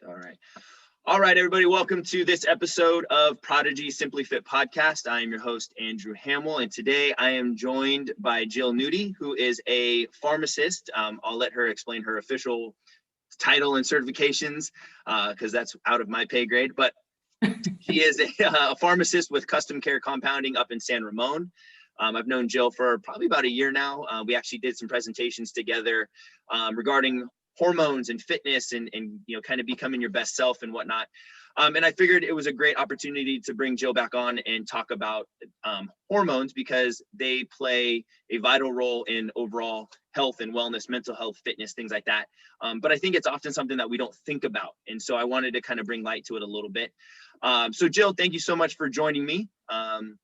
All right. All right, everybody. Welcome to this episode of Prodigy Simply Fit podcast. I am your host, Andrew Hamill, and today I am joined by Jill Nuti, who is a pharmacist. I'll let her explain her official title and certifications because that's out of my pay grade, but she is a pharmacist with custom care compounding up in San Ramon. I've known Jill for probably about a year now. We actually did some presentations together regarding hormones and fitness and kind of becoming your best self and whatnot. And I figured it was a great opportunity to bring Jill back on and talk about hormones because they play a vital role in overall health and wellness, mental health, fitness, things like that. But I think it's often something that we don't think about. And so I wanted to kind of bring light to it a little bit. So Jill, thank you so much for joining me. And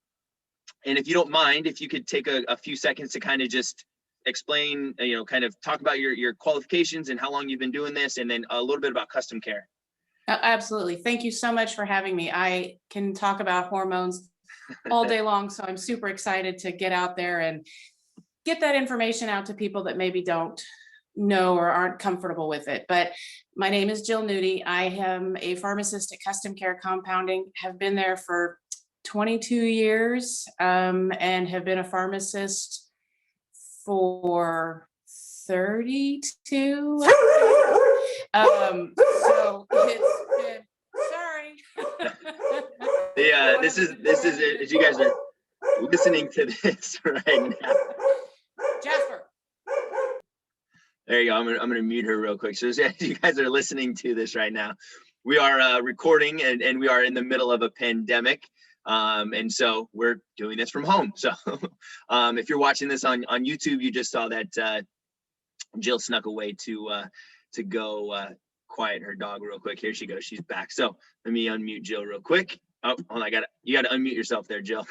if you don't mind, if you could take a few seconds to kind of just explain, kind of talk about your qualifications and how long you've been doing this, and then a little bit about custom care. Absolutely. Thank you so much for having me. I can talk about hormones all day long, so I'm super excited to get out there and get that information out to people that maybe don't know or aren't comfortable with it. But my name is Jill Nuti. I am a pharmacist at Custom Care Compounding, have been there for 22 years and have been a pharmacist for 32. So it's been, sorry. Yeah, this is it. As you guys are listening to this right now. Jasper. There you go. I'm gonna mute her real quick. So as you guys are listening to this right now, we are recording and we are in the middle of a pandemic. And so we're doing this from home. So if you're watching this on YouTube, you just saw that Jill snuck away to go quiet her dog real quick. Here she goes. She's back. So let me unmute Jill real quick. Oh, hold on. You got to unmute yourself there, Jill.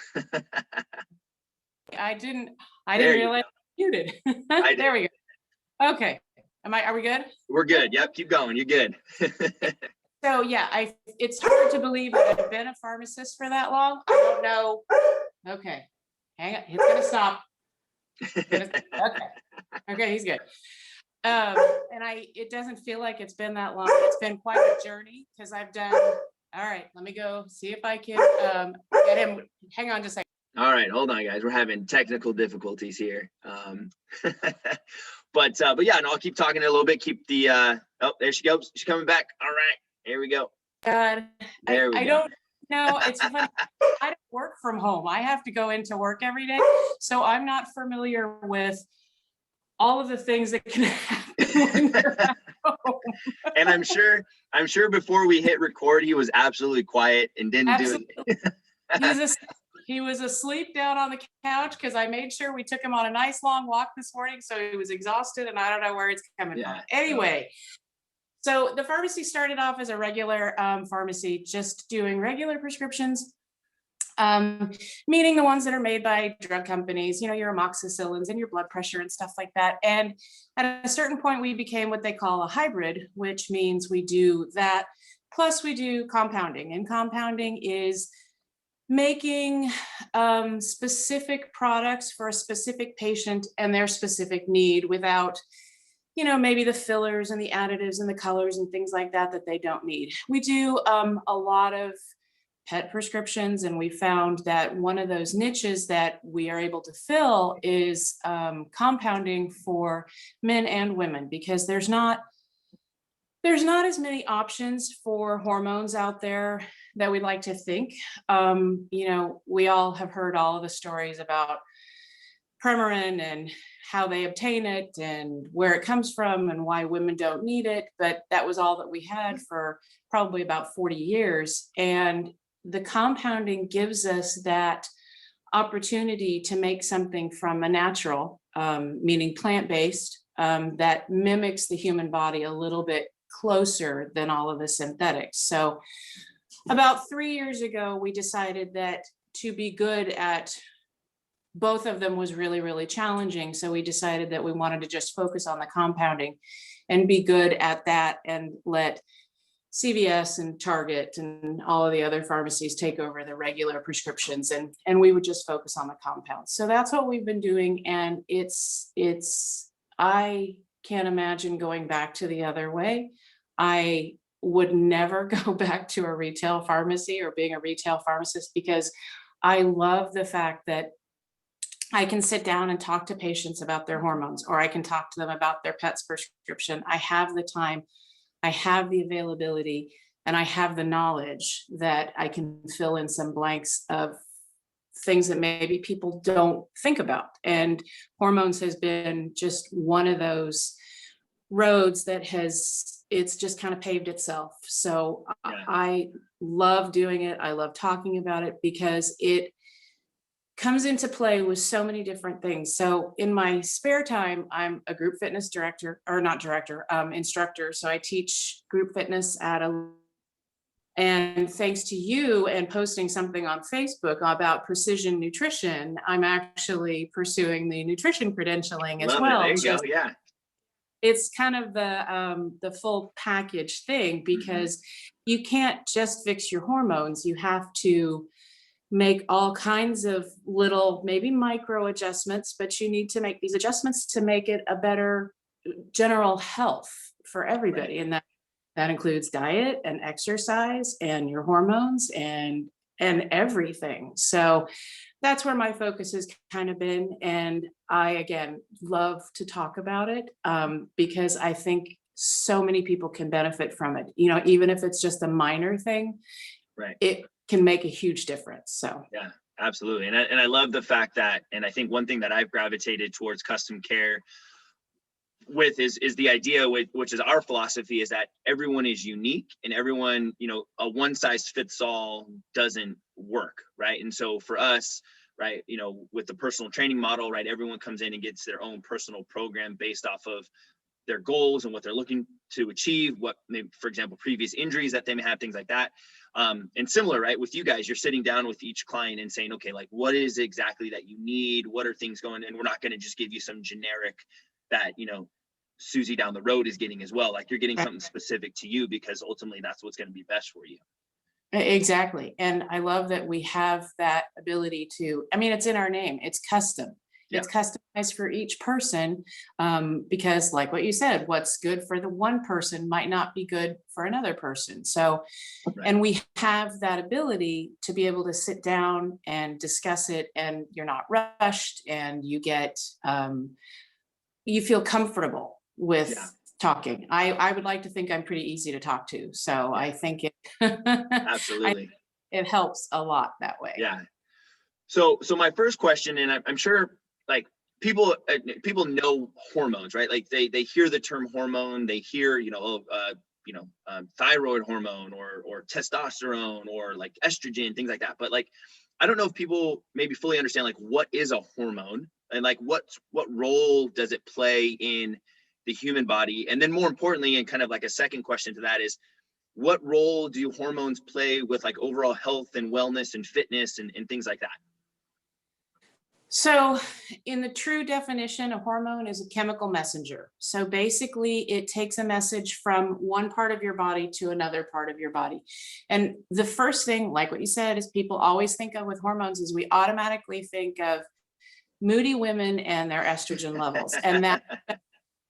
I didn't realize I muted. There we go. Okay. Are we good? We're good. Yep. Keep going. You're good. So yeah, it's hard to believe that I've been a pharmacist for that long. I don't know. Okay. Hang on. It's going to stop. Okay. He's good. And it doesn't feel like it's been that long. It's been quite a journey because I've done, all right, let me go see if I can get him. Hang on just a second. All right, hold on guys. We're having technical difficulties here. But yeah, no, I'll keep talking a little bit. Keep the, oh, there she goes. She's coming back. All right, here we go. God, there we go. I don't know. It's funny. I don't work from home. I have to go into work every day. So I'm not familiar with all of the things that can happen when you're at home. And I'm sure before we hit record, he was absolutely quiet and didn't do it. He was asleep down on the couch because I made sure we took him on a nice long walk this morning. So he was exhausted and I don't know where it's coming from. Anyway, so the pharmacy started off as a regular pharmacy, just doing regular prescriptions. Meaning the ones that are made by drug companies, your amoxicillins and your blood pressure and stuff like that. And at a certain point, we became what they call a hybrid, which means we do that. Plus we do compounding, and compounding is making specific products for a specific patient and their specific need without, maybe the fillers and the additives and the colors and things like that they don't need. We do a lot of pet prescriptions, and we found that one of those niches that we are able to fill is compounding for men and women, because there's not as many options for hormones out there that we'd like to think. We all have heard all of the stories about Premarin and how they obtain it and where it comes from and why women don't need it. But that was all that we had for probably about 40 years. And the compounding gives us that opportunity to make something from a natural, meaning plant-based, that mimics the human body a little bit closer than all of the synthetics. So about 3 years ago, we decided that to be good at both of them was really, really challenging. So we decided that we wanted to just focus on the compounding and be good at that and let CVS and Target and all of the other pharmacies take over the regular prescriptions, and we would just focus on the compounds. So that's what we've been doing. And I can't imagine going back to the other way. I would never go back to a retail pharmacy or being a retail pharmacist, because I love the fact that I can sit down and talk to patients about their hormones, or I can talk to them about their pet's prescription. I have the time, I have the availability, and I have the knowledge that I can fill in some blanks of things that maybe people don't think about. And hormones has been just one of those roads that it's just kind of paved itself. So Yeah. I love doing it. I love talking about it because it comes into play with so many different things. So in my spare time, I'm a group fitness director, or not director, instructor. So I teach group fitness and thanks to you and posting something on Facebook about precision nutrition, I'm actually pursuing the nutrition credentialing as Love it. well. There you go. Yeah. It's kind of the full package thing, because you can't just fix your hormones. You have to make all kinds of little, maybe micro adjustments, but you need to make these adjustments to make it a better general health for everybody. Right. And that includes diet and exercise and your hormones and everything. So that's where my focus has kind of been. And I, again, love to talk about it, because I think so many people can benefit from it. You know, even if it's just a minor thing, Right. it can make a huge difference. So Yeah, absolutely. And I love the fact that, and I think one thing that I've gravitated towards custom care with is the idea, which is our philosophy, is that everyone is unique, and everyone, you know, a one size fits all doesn't work. Right. And so for us, right, you know, with the personal training model, right, everyone comes in and gets their own personal program based off of their goals and what they're looking to achieve, what maybe, for example, previous injuries that they may have, things like that. And similar, right, with you guys, you're sitting down with each client and saying, okay, like, what is exactly that you need? What are things going? And we're not going to just give you some generic that, you know, Susie down the road is getting as well. Like, you're getting something specific to you, because ultimately that's what's going to be best for you. exactly. And I love that we have that ability to, I mean, it's in our name, it's custom. Yeah. It's customized for each person, because like what you said, what's good for the one person might not be good for another person. So, Right. and we have that ability to be able to sit down and discuss it, and you're not rushed, and you get, you feel comfortable with Yeah. talking. I would like to think I'm pretty easy to talk to. So Yeah. I think Absolutely. it helps a lot that way. Yeah. So my first question, and I'm sure, like, people know hormones, right? Like, they hear the term hormone, they hear, thyroid hormone or testosterone or like estrogen, things like that. But like, I don't know if people maybe fully understand, like, what is a hormone, and like what role does it play in the human body? And then more importantly, and kind of like a second question to that, is what role do hormones play with like overall health and wellness and fitness and things like that? So, in the true definition, a hormone is a chemical messenger. So, basically, it takes a message from one part of your body to another part of your body. And the first thing, like what you said, is people always think of with hormones is we automatically think of moody women and their estrogen levels. And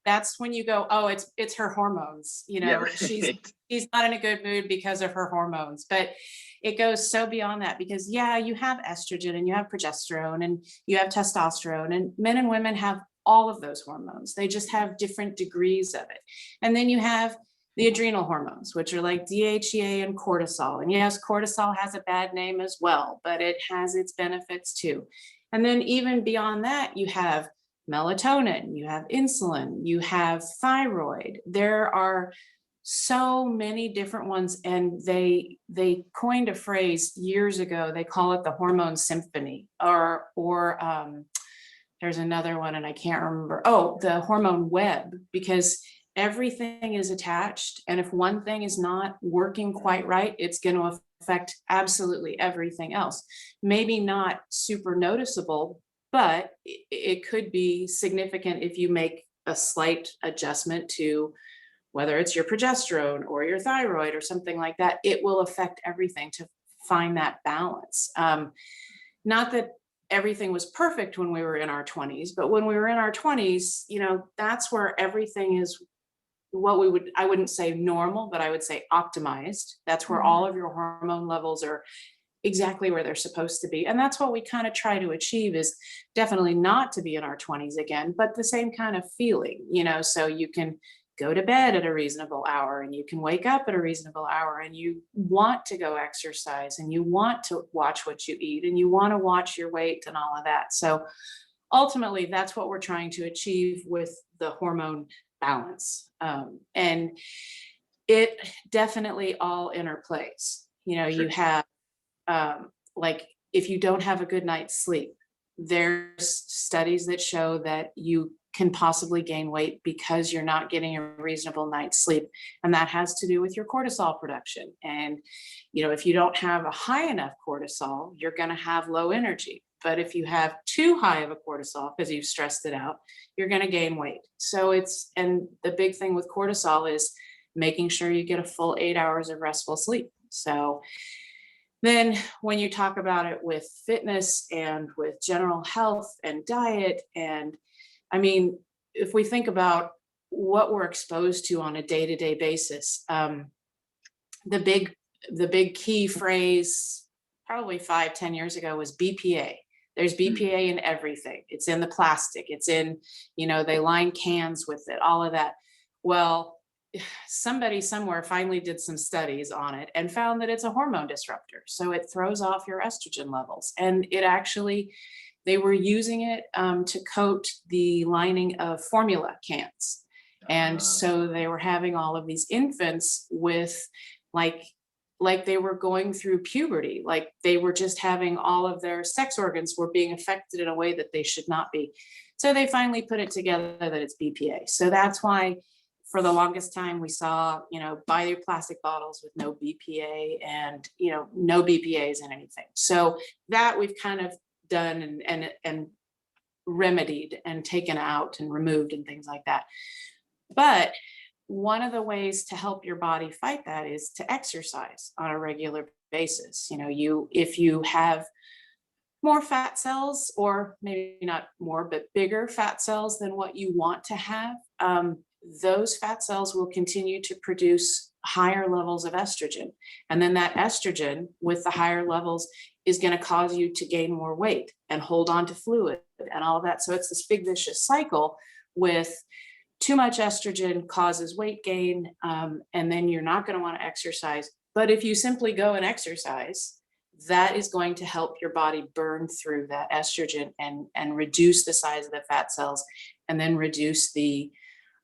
that's when you go, oh, it's her hormones. You Yeah, know, right. she's not in a good mood because of her hormones. But it goes so beyond that, because yeah, you have estrogen and you have progesterone and you have testosterone, and men and women have all of those hormones. They just have different degrees of it. And then you have the adrenal hormones, which are like DHEA and cortisol. And yes, cortisol has a bad name as well, but it has its benefits too. And then even beyond that, you have melatonin, you have insulin, you have thyroid. There are so many different ones, and they coined a phrase years ago. They call it the hormone symphony, or there's another one and I can't remember. Oh, the hormone web, because everything is attached, and if one thing is not working quite right, it's going to affect absolutely everything else. Maybe not super noticeable, but it could be significant if you make a slight adjustment to whether it's your progesterone or your thyroid or something like that. It will affect everything to find that balance. Not that everything was perfect when we were in our 20s, but when we were in our 20s, you know, that's where everything I wouldn't say normal, but I would say optimized. That's where all of your hormone levels are exactly where they're supposed to be. And that's what we kind of try to achieve, is definitely not to be in our 20s again, but the same kind of feeling, so you can go to bed at a reasonable hour and you can wake up at a reasonable hour and you want to go exercise and you want to watch what you eat and you want to watch your weight and all of that. So ultimately, that's what we're trying to achieve with the hormone balance. And it definitely all interplays. Sure. You have, like, if you don't have a good night's sleep, there's studies that show that you can possibly gain weight because you're not getting a reasonable night's sleep. And that has to do with your cortisol production. And, if you don't have a high enough cortisol, you're going to have low energy. But if you have too high of a cortisol, because you've stressed it out, you're going to gain weight. So and the big thing with cortisol is making sure you get a full 8 hours of restful sleep. So then when you talk about it with fitness and with general health and diet, and I mean, if we think about what we're exposed to on a day-to-day basis, the big key phrase probably 5-10 years ago was BPA. There's BPA in everything. It's in the plastic. It's in, they line cans with it, all of that. Well, somebody somewhere finally did some studies on it and found that it's a hormone disruptor. So it throws off your estrogen levels. And they were using it to coat the lining of formula cans. And so they were having all of these infants with like they were going through puberty, like they were just having all of their sex organs were being affected in a way that they should not be. So they finally put it together that it's BPA. So that's why for the longest time we saw, buy your plastic bottles with no BPA and, no BPAs in anything. So that we've kind of done and remedied and taken out and removed and things like that. But one of the ways to help your body fight that is to exercise on a regular basis. If you have more fat cells, or maybe not more, but bigger fat cells than what you want to have, those fat cells will continue to produce higher levels of estrogen. And then that estrogen with the higher levels is going to cause you to gain more weight and hold on to fluid and all of that. So it's this big vicious cycle with too much estrogen causes weight gain, and then you're not going to want to exercise. But if you simply go and exercise, that is going to help your body burn through that estrogen and reduce the size of the fat cells, and then reduce the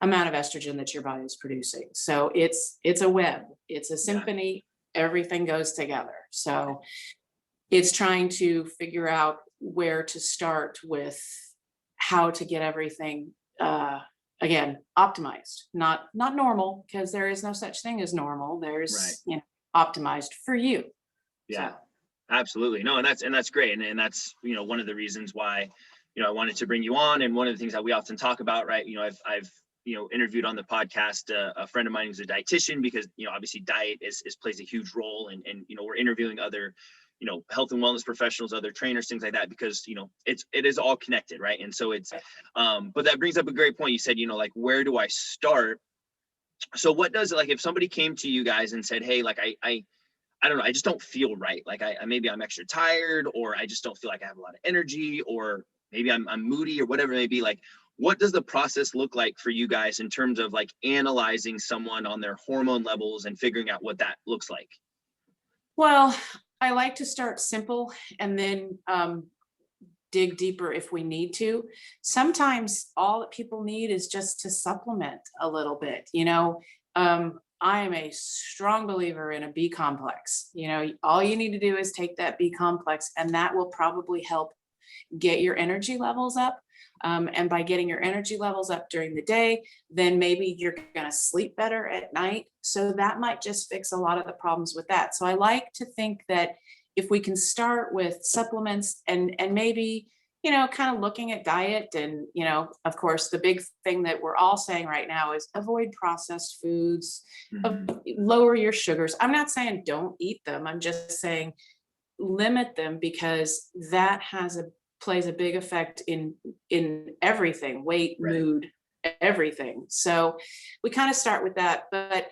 amount of estrogen that your body is producing. So it's a web, it's a symphony, everything goes together. So it's trying to figure out where to start with how to get everything again, optimized, not normal, because there is no such thing as normal. There's, optimized for you. Yeah, so. Absolutely. No, and that's great. And that's, one of the reasons why, I wanted to bring you on. And one of the things that we often talk about, right. I've interviewed on the podcast a friend of mine who's a dietitian, because, obviously diet plays a huge role. And we're interviewing other, health and wellness professionals, other trainers, things like that, because, it is all connected. Right. And so but that brings up a great point. You said, where do I start? So what does it, if somebody came to you guys and said, hey, I don't know, I just don't feel right. Maybe I'm extra tired, or I just don't feel like I have a lot of energy, or maybe I'm moody, or whatever it may be. What does the process look like for you guys in terms of analyzing someone on their hormone levels and figuring out what that looks like? Well, I like to start simple and then dig deeper if we need to. Sometimes all that people need is just to supplement a little bit. I am a strong believer in a B complex. All you need to do is take that B complex, and that will probably help get your energy levels up. And by getting your energy levels up during the day, then maybe you're going to sleep better at night. So that might just fix a lot of the problems with that. So I like to think that if we can start with supplements and maybe, kind of looking at diet, and, of course, the big thing that we're all saying right now is avoid processed foods, lower your sugars. I'm not saying don't eat them. I'm just saying limit them, because that plays a big effect in everything, weight, mood, everything. So we kind of start with that, but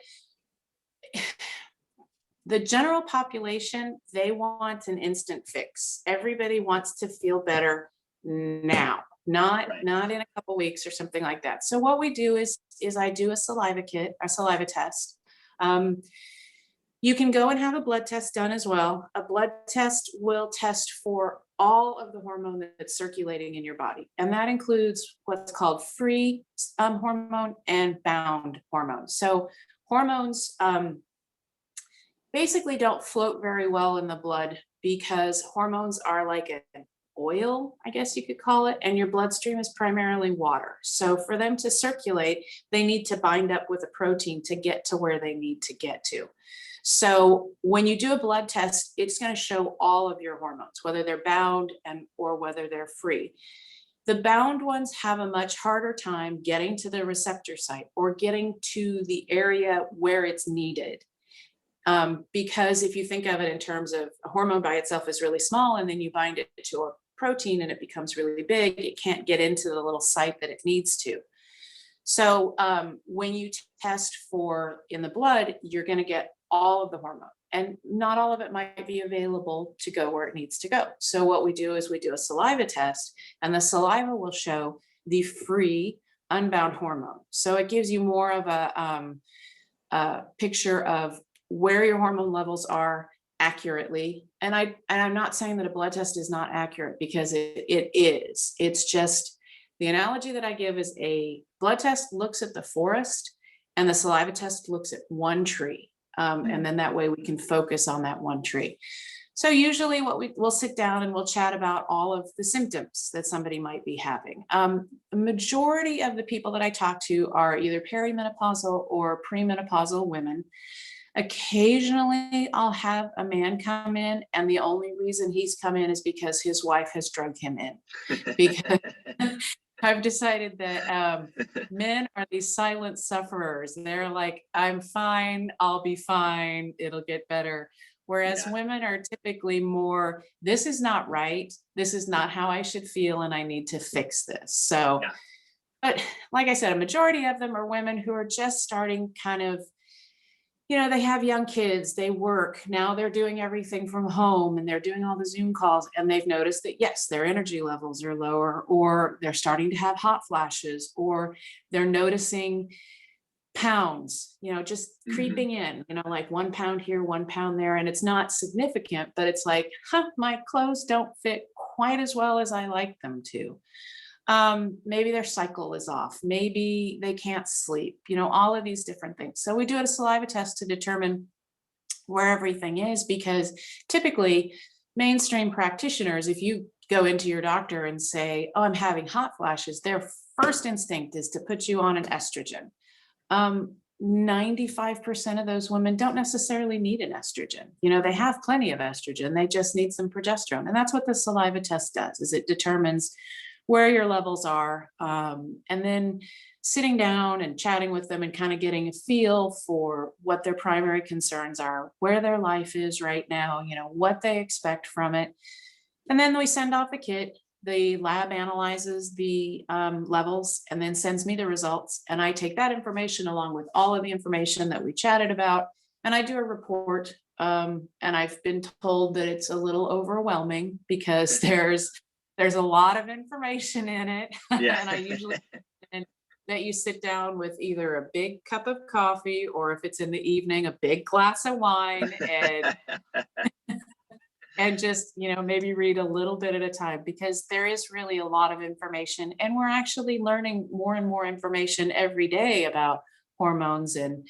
the general population, they want an instant fix. Everybody wants to feel better now, not in a couple weeks or something like that. So what we do is I do a saliva test. You can go and have a blood test done as well. A blood test will test for all of the hormone that's circulating in your body. And that includes what's called free hormone and bound hormone. So hormones basically don't float very well in the blood because hormones are like an oil, I guess you could call it, and your bloodstream is primarily water. So for them to circulate, they need to bind up with a protein to get to where they need to get to. So when you do a blood test, it's going to show all of your hormones, whether they're bound or whether they're free. The bound ones have a much harder time getting to the receptor site or getting to the area where it's needed. Because if you think of it in terms of a hormone by itself is really small, and then you bind it to a protein and it becomes really big, it can't get into the little site that it needs to. So when you test for in the blood, you're going to get all of the hormone, and not all of it might be available to go where it needs to go. So what we do is we do a saliva test, and the saliva will show the free unbound hormone. So it gives you more of a picture of where your hormone levels are accurately. And I'm not saying that a blood test is not accurate, because it is. It's just the analogy that I give is a blood test looks at the forest and the saliva test looks at one tree. And then that way we can focus on that one tree. So usually we'll sit down and we'll chat about all of the symptoms that somebody might be having. A majority of the people that I talk to are either perimenopausal or premenopausal women. Occasionally I'll have a man come in, and the only reason he's come in is because his wife has drugged him in. Because I've decided that men are these silent sufferers. They're like, I'm fine, I'll be fine, it'll get better. Whereas women are typically more, this is not right, this is not how I should feel, and I need to fix this. So, but like I said, a majority of them are women who are just starting kind of, they have young kids, they work, now they're doing everything from home and they're doing all the Zoom calls, and they've noticed that, yes, their energy levels are lower, or they're starting to have hot flashes, or they're noticing pounds, just creeping in, like 1 pound here, 1 pound there. And it's not significant, but it's like, my clothes don't fit quite as well as I like them to. Maybe their cycle is off. Maybe they can't sleep, all of these different things. So we do a saliva test to determine where everything is, because typically mainstream practitioners, if you go into your doctor and say, oh, I'm having hot flashes, their first instinct is to put you on an estrogen. 95% of those women don't necessarily need an estrogen. They have plenty of estrogen. They just need some progesterone. And that's what the saliva test does, is it determines where your levels are, and then sitting down and chatting with them and kind of getting a feel for what their primary concerns are, where their life is right now, what they expect from it. And then we send off a kit. The lab analyzes the levels and then sends me the results. And I take that information along with all of the information that we chatted about, and I do a report. And I've been told that it's a little overwhelming because there's a lot of information in it. And I usually recommend that you sit down with either a big cup of coffee, or if it's in the evening, a big glass of wine, and just, maybe read a little bit at a time, because there is really a lot of information, and we're actually learning more and more information every day about hormones and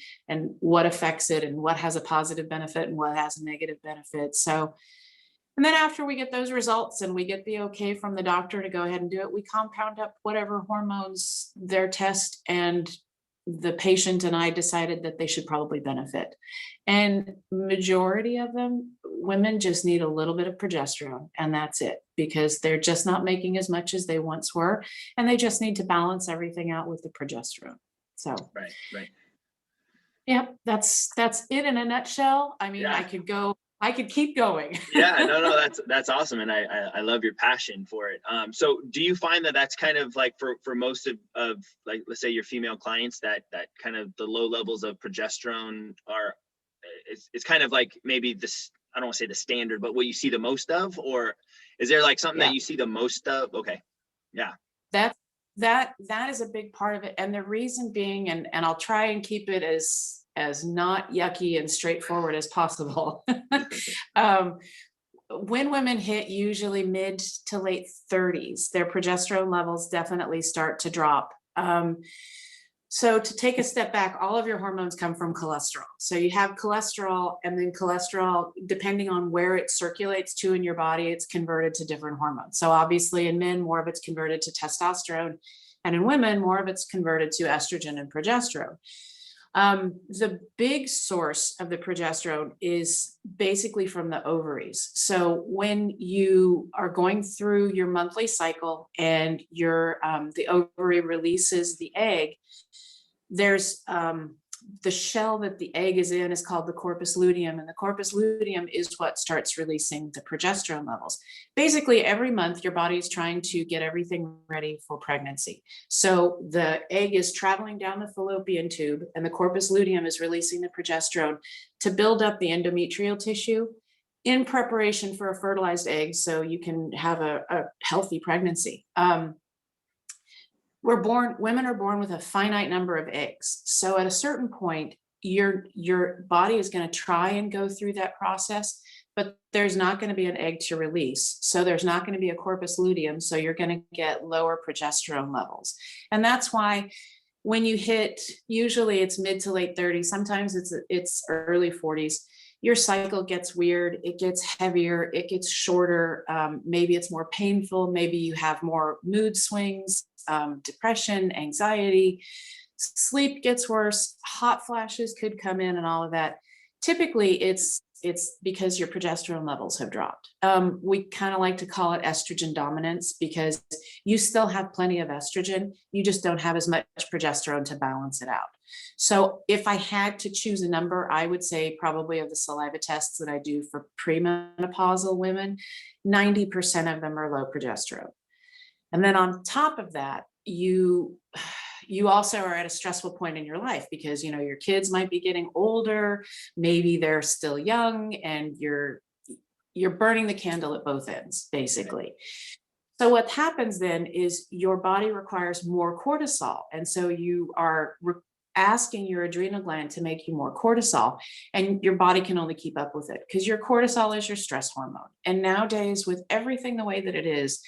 what affects it, and what has a positive benefit and what has a negative benefit. So, and then after we get those results and we get the okay from the doctor to go ahead and do it, we compound up whatever hormones their test and the patient and I decided that they should probably benefit. And majority of them, women just need a little bit of progesterone, and that's it, because they're just not making as much as they once were. And they just need to balance everything out with the progesterone. So, right. Yep, that's it in a nutshell. I mean, I could go I could keep going. Yeah, no, that's awesome. And I love your passion for it. So do you find that that's kind of like for most of like, let's say your female clients, that kind of the low levels of progesterone are, it's kind of like maybe this, I don't want to say the standard, but what you see the most of, or is there like something that you see the most of? Okay. Yeah. That is a big part of it. And the reason being, and I'll try and keep it as not yucky and straightforward as possible. When women hit usually mid to late 30s, their progesterone levels definitely start to drop. So to take a step back, all of your hormones come from cholesterol. So you have cholesterol, and then cholesterol, depending on where it circulates to in your body, it's converted to different hormones. So obviously in men, more of it's converted to testosterone, and in women, more of it's converted to estrogen and progesterone. The big source of the progesterone is basically from the ovaries. So when you are going through your monthly cycle and the ovary releases the egg, there's the shell that the egg is in is called the corpus luteum, and the corpus luteum is what starts releasing the progesterone levels. Basically, every month your body is trying to get everything ready for pregnancy. So the egg is traveling down the fallopian tube, and the corpus luteum is releasing the progesterone to build up the endometrial tissue in preparation for a fertilized egg, so you can have a healthy pregnancy. Women are born with a finite number of eggs. So at a certain point, your body is going to try and go through that process, but there's not going to be an egg to release. So there's not going to be a corpus luteum. So you're going to get lower progesterone levels. And that's why when you hit, usually it's mid to late 30s, sometimes it's early 40s, your cycle gets weird, it gets heavier, it gets shorter, maybe it's more painful, maybe you have more mood swings, depression, anxiety, sleep gets worse, hot flashes could come in and all of that. Typically it's because your progesterone levels have dropped. We kind of like to call it estrogen dominance, because you still have plenty of estrogen, you just don't have as much progesterone to balance it out. So if I had to choose a number, I would say probably of the saliva tests that I do for premenopausal women, 90% of them are low progesterone. And then on top of that, you also are at a stressful point in your life, because your kids might be getting older, maybe they're still young, and you're burning the candle at both ends, basically. So what happens then is your body requires more cortisol, and so you are asking your adrenal gland to make you more cortisol, and your body can only keep up with it, because your cortisol is your stress hormone. And nowadays, with everything the way that it is,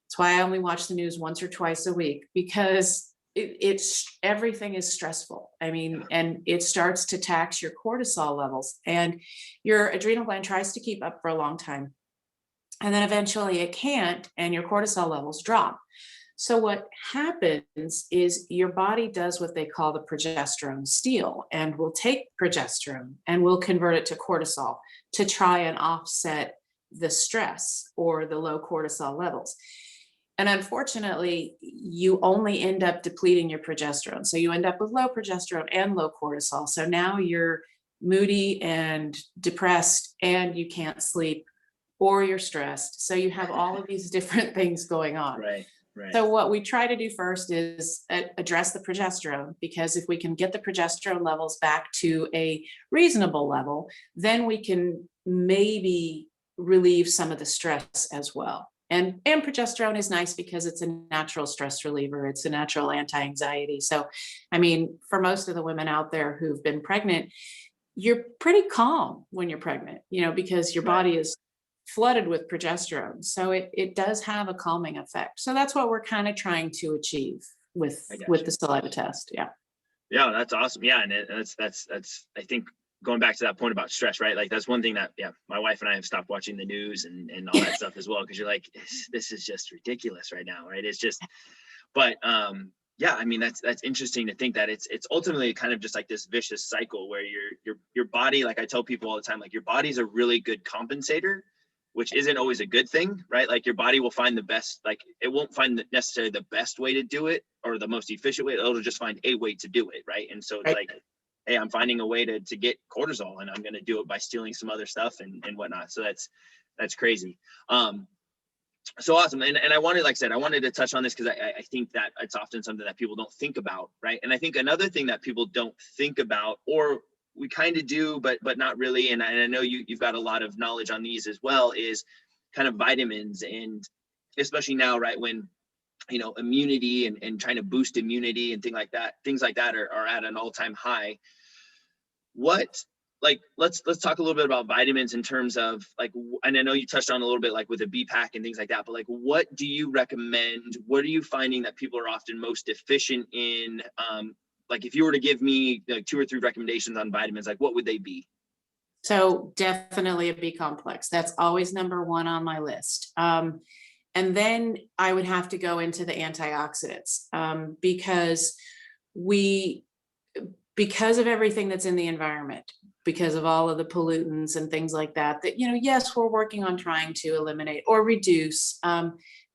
that's why I only watch the news once or twice a week, because it's everything is stressful. I mean, and it starts to tax your cortisol levels, and your adrenal gland tries to keep up for a long time. And then eventually it can't, and your cortisol levels drop. So what happens is your body does what they call the progesterone steal, and will take progesterone and will convert it to cortisol to try and offset the stress or the low cortisol levels. And unfortunately, you only end up depleting your progesterone. So you end up with low progesterone and low cortisol. So now you're moody and depressed, and you can't sleep, or you're stressed. So you have all of these different things going on. Right. So what we try to do first is address the progesterone, because if we can get the progesterone levels back to a reasonable level, then we can maybe relieve some of the stress as well. And progesterone is nice because it's a natural stress reliever. It's a natural anti-anxiety. So, I mean, for most of the women out there who've been pregnant, you're pretty calm when you're pregnant, because your body is flooded with progesterone. So it does have a calming effect. So that's what we're kind of trying to achieve with the saliva test. Yeah. Yeah, that's awesome. Yeah, and that's I think going back to that point about stress, right? Like that's one thing that my wife and I have stopped watching the news and all that stuff as well, because you're like, this is just ridiculous right now, right? It's just, but yeah, I mean that's interesting to think that it's ultimately kind of just like this vicious cycle where your body, like I tell people all the time, like your body's a really good compensator, which isn't always a good thing, right? Like your body will find the best, like it won't find necessarily the best way to do it or the most efficient way. It'll just find a way to do it, right? And so it's like hey, I'm finding a way to get cortisol, and I'm going to do it by stealing some other stuff and whatnot. So that's crazy. So awesome. And I wanted, like I said, I wanted to touch on this because I think that it's often something that people don't think about, right? And I think another thing that people don't think about, or we kind of do, but not really, and I know you've got a lot of knowledge on these as well, is kind of vitamins, and especially now, right, when, you know, immunity and trying to boost immunity and things like that are at an all-time high. What, like, let's talk a little bit about vitamins in terms of, like, and I know you touched on a little bit, like with a BPAC and things like that, but like, what do you recommend? What are you finding that people are often most deficient in? Like, if you were to give me like 2 or 3 recommendations on vitamins, like what would they be? So definitely a B complex. That's always number one on my list. And then I would have to go into the antioxidants, because of everything that's in the environment, because of all of the pollutants and things like that, you know, yes, we're working on trying to eliminate or reduce.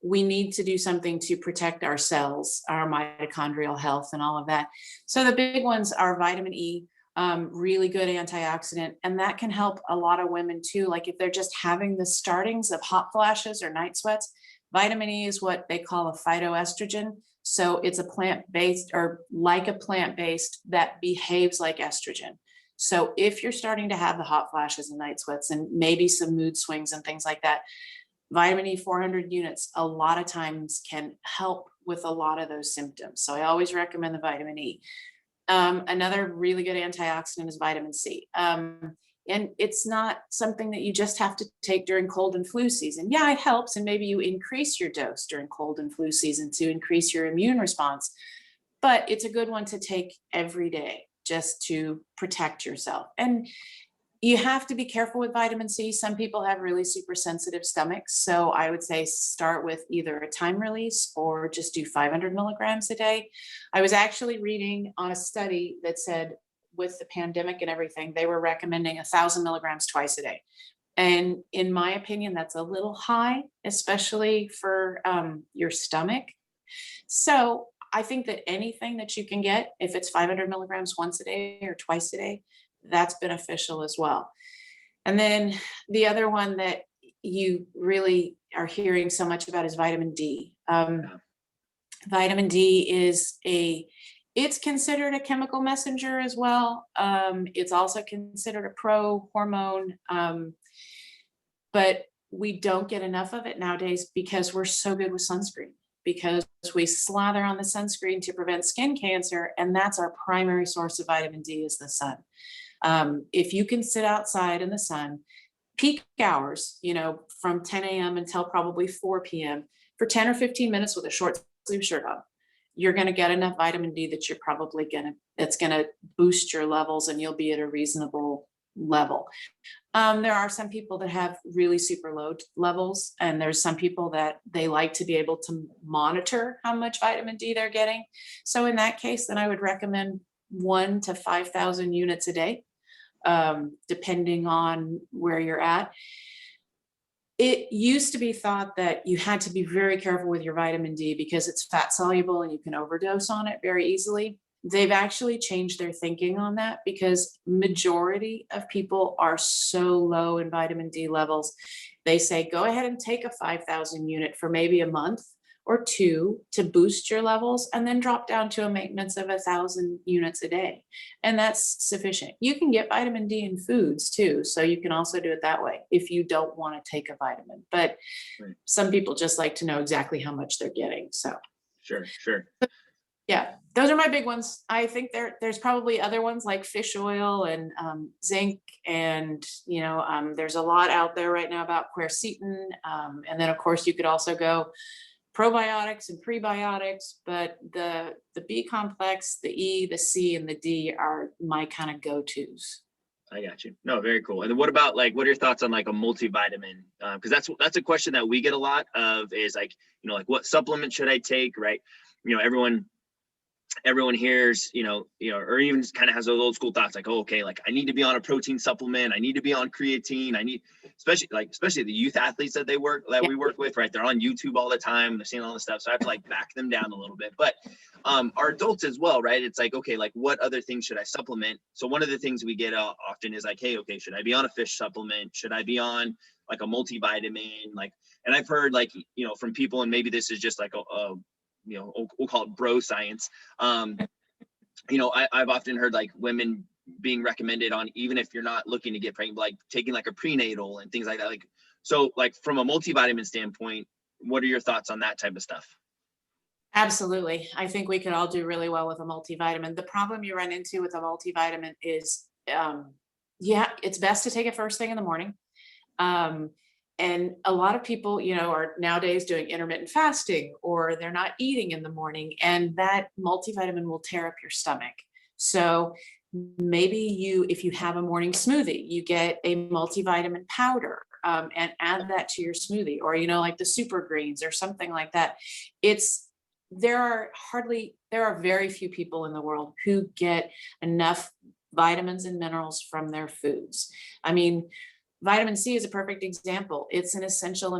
We need to do something to protect our cells, our mitochondrial health and all of that. So the big ones are vitamin E, really good antioxidant. And that can help a lot of women too. Like if they're just having the startings of hot flashes or night sweats, vitamin E is what they call a phytoestrogen. So it's a plant-based, or like a plant-based, that behaves like estrogen. So if you're starting to have the hot flashes and night sweats and maybe some mood swings and things like that, vitamin E 400 units a lot of times can help with a lot of those symptoms. So I always recommend the vitamin E. Another really good antioxidant is vitamin C. And it's not something that you just have to take during cold and flu season. Yeah, it helps. And maybe you increase your dose during cold and flu season to increase your immune response. But it's a good one to take every day just to protect yourself. And you have to be careful with vitamin C. Some people have really super sensitive stomachs. So I would say start with either a time release or just do 500 milligrams a day. I was actually reading on a study that said with the pandemic and everything, they were recommending 1,000 milligrams twice a day. And in my opinion, that's a little high, especially for your stomach. So I think that anything that you can get, if it's 500 milligrams once a day or twice a day, that's beneficial as well. And then the other one that you really are hearing so much about is vitamin D. Vitamin D it's considered a chemical messenger as well. It's also considered a hormone, but we don't get enough of it nowadays because we're so good with sunscreen, because we slather on the sunscreen to prevent skin cancer. And that's our primary source of vitamin D is the sun. If you can sit outside in the sun, peak hours, you know, from 10 a.m. until probably 4 p.m. for 10 or 15 minutes with a short sleeve shirt on, you're going to get enough vitamin D that it's going to boost your levels and you'll be at a reasonable level. There are some people that have really super low levels, and there's some people that they like to be able to monitor how much vitamin D they're getting. So in that case, then I would recommend 1,000 to 5,000 units a day, depending on where you're at. It used to be thought that you had to be very careful with your vitamin D because it's fat soluble and you can overdose on it very easily. They've actually changed their thinking on that because majority of people are so low in vitamin D levels. They say, go ahead and take a 5,000 unit for maybe a month or 2 to boost your levels, and then drop down to a maintenance of 1,000 units a day. And that's sufficient. You can get vitamin D in foods too. So you can also do it that way if you don't want to take a vitamin. But some people just like to know exactly how much they're getting. So Sure. yeah, those are my big ones. I think there's probably other ones like fish oil and zinc, and there's a lot out there right now about quercetin. And then of course you could also go probiotics and prebiotics, but the B complex, the E, the C, and the D are my kind of go-tos. I got you. No, very cool. And what about, like, what are your thoughts on like a multivitamin? Because that's a question that we get a lot of, is like, like what supplement should I take, right? Everyone everyone hears, or even kind of has those old school thoughts like, oh, okay, like I need to be on a protein supplement. I need to be on creatine. I need, especially the youth athletes that we work with, right? They're on YouTube all the time. They're seeing all this stuff. So I have to like back them down a little bit, but our adults as well, right? It's like, okay, like what other things should I supplement? So one of the things we get often is like, hey, okay, should I be on a fish supplement? Should I be on like a multivitamin? Like, and I've heard like, from people, and maybe this is just like we'll call it bro science. I've often heard like women being recommended on, even if you're not looking to get pregnant, like taking like a prenatal and things like that. Like, so like from a multivitamin standpoint, what are your thoughts on that type of stuff? Absolutely. I think we could all do really well with a multivitamin. The problem you run into with a multivitamin is, it's best to take it first thing in the morning. And a lot of people, are nowadays doing intermittent fasting, or they're not eating in the morning, and that multivitamin will tear up your stomach. So maybe if you have a morning smoothie, you get a multivitamin powder, and add that to your smoothie, or, like the super greens or something like that. There are very few people in the world who get enough vitamins and minerals from their foods. I mean, vitamin C is a perfect example. It's an essential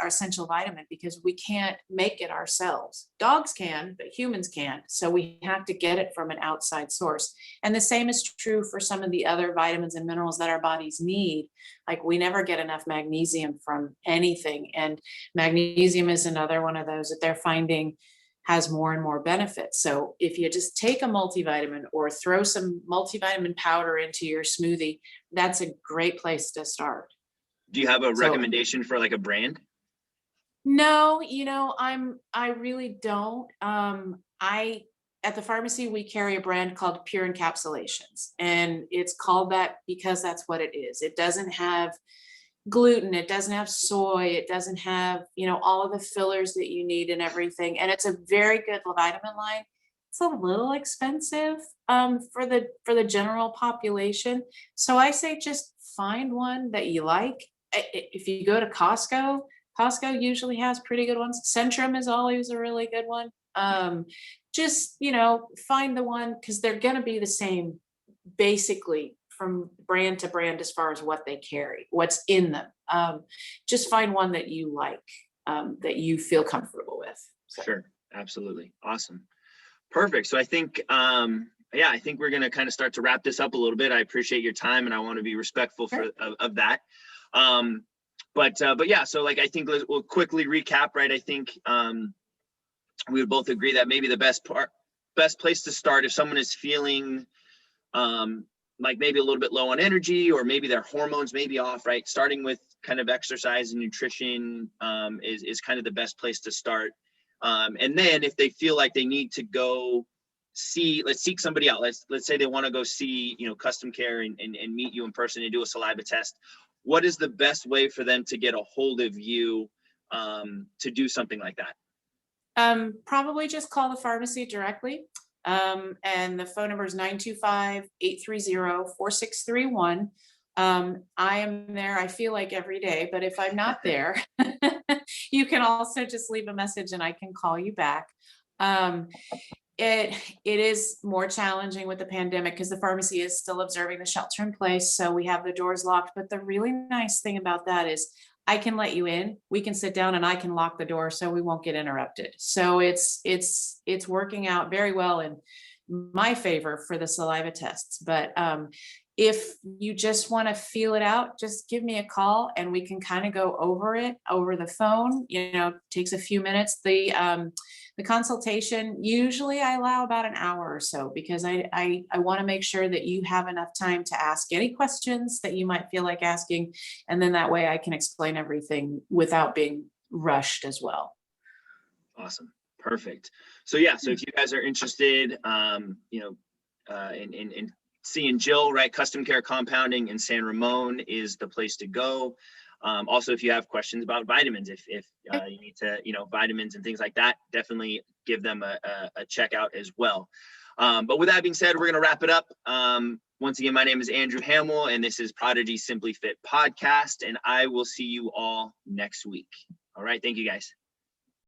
essential vitamin because we can't make it ourselves. Dogs can, but humans can't. So we have to get it from an outside source. And the same is true for some of the other vitamins and minerals that our bodies need. Like we never get enough magnesium from anything. And magnesium is another one of those that they're finding has more and more benefits. So if you just take a multivitamin or throw some multivitamin powder into your smoothie, that's a great place to start. Do you have a recommendation for like a brand? No, I really don't. At the pharmacy, we carry a brand called Pure Encapsulations, and it's called that because that's what it is. It doesn't have gluten, it doesn't have soy, it doesn't have, all of the fillers that you need and everything. And it's a very good vitamin line. It's a little expensive for the general population. So I say just find one that you like. If you go to Costco usually has pretty good ones. Centrum is always a really good one. Just, find the one, because they're going to be the same basically from brand to brand as far as what they carry, what's in them. Just find one that you like, that you feel comfortable with. So. Sure. Absolutely. Awesome. Perfect. So I think, I think we're going to kind of start to wrap this up a little bit. I appreciate your time and I want to be respectful of that. But yeah, so like, I think we'll quickly recap, right? I think we would both agree that maybe the best place to start if someone is feeling like maybe a little bit low on energy, or maybe their hormones may be off, right? Starting with kind of exercise and nutrition is kind of the best place to start. And then if they feel like they need to go seek somebody out, let's say they want to go see, Custom Care and meet you in person and do a saliva test. What is the best way for them to get a hold of you to do something like that? Probably just call the pharmacy directly. And the phone number is 925-830-4631. I am there, I feel like every day, but if I'm not there, you can also just leave a message and I can call you back. It is more challenging with the pandemic because the pharmacy is still observing the shelter in place. So we have the doors locked. But the really nice thing about that is I can let you in, we can sit down, and I can lock the door so we won't get interrupted. So it's working out very well in my favor for the saliva tests. But if you just want to feel it out, just give me a call and we can kind of go over it over the phone. It takes a few minutes. The consultation, usually I allow about an hour or so because I want to make sure that you have enough time to ask any questions that you might feel like asking. And then that way I can explain everything without being rushed as well. Awesome. Perfect. So yeah, so if you guys are interested, in seeing Jill, right, Custom Care Compounding in San Ramon is the place to go. Also, if you have questions about vitamins, if you need to, vitamins and things like that, definitely give them a check out as well. But with that being said, we're going to wrap it up. Once again, my name is Andrew Hamill, and this is Prodigy Simply Fit podcast, and I will see you all next week. All right. Thank you, guys.